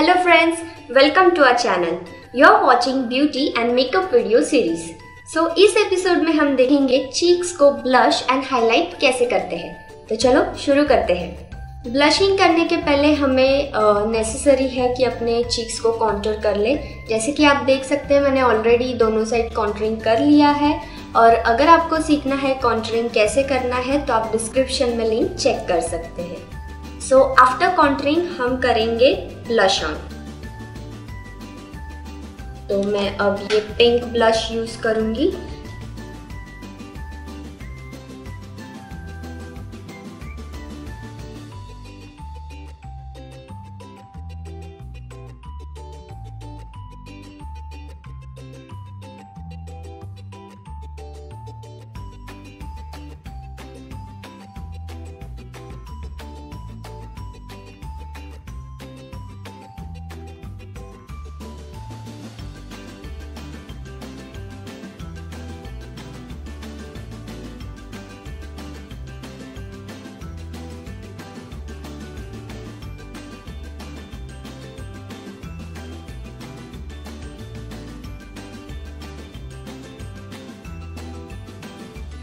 Hello friends, welcome to our channel. You are watching beauty and makeup video series. So इस episode में हम देखेंगे cheeks को blush and highlight कैसे करते हैं. तो चलो शुरू करते हैं. ब्लशिंग करने के पहले हमें नेसेसरी है कि अपने चीक्स को कॉन्टूर कर ले. जैसे कि आप देख सकते हैं मैंने ऑलरेडी दोनों साइड कॉन्टूरिंग कर लिया है. और अगर आपको सीखना है कॉन्टूरिंग कैसे करना है तो आप डिस्क्रिप्शन में लिंक चेक कर सकते हैं. सो आफ्टर कॉन्टूरिंग हम करेंगे ब्लश ऑन. तो मैं अब ये पिंक ब्लश यूज करूंगी.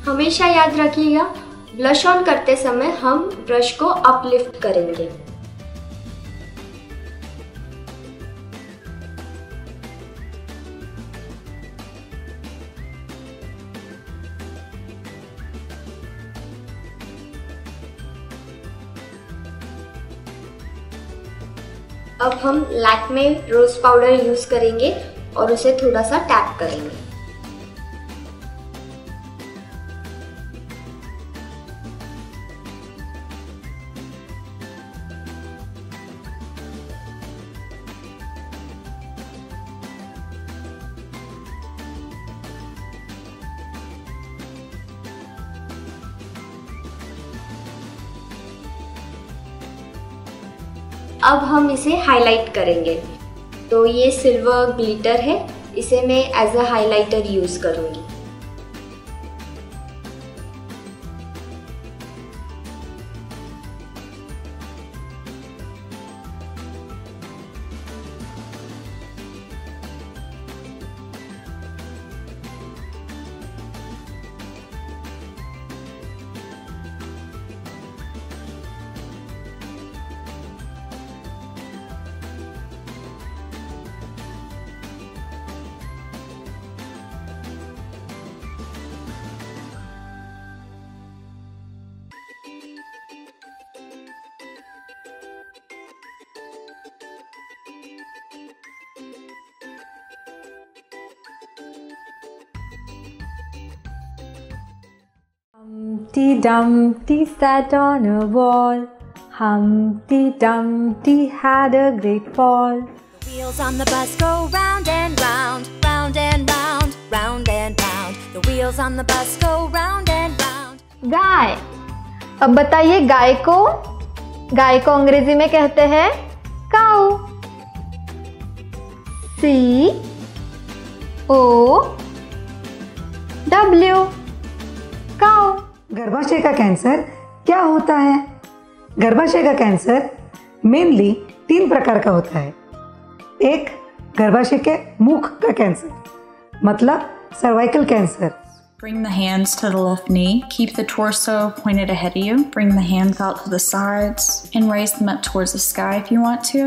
हमेशा याद रखिएगा ब्लश ऑन करते समय हम ब्रश को अपलिफ्ट करेंगे. अब हम लैक्मे रोज पाउडर यूज करेंगे और उसे थोड़ा सा टैप करेंगे. अब हम इसे हाईलाइट करेंगे. तो ये सिल्वर ग्लिटर है, इसे मैं एज अ हाइलाइटर यूज करूंगी. Humpty Dumpty sat on a wall. Humpty Dumpty had a great fall. The wheels on the bus go round and round, round and round, round and round. The wheels on the bus go round and round. गाय. अब बताइए गाय को अंग्रेजी में कहते हैं काऊ. COW काऊ. गर्भाशय का cancer क्या होता है? गर्भाशय का कैंसर मेनली 3 प्रकार का होता है. एक, गर्भाशय के मुख का कैंसर, मतलब cervical cancer. Bring the hands to the left knee. Keep the torso pointed ahead of you. Bring the hands out to the sides and raise them up towards the sky if you want to.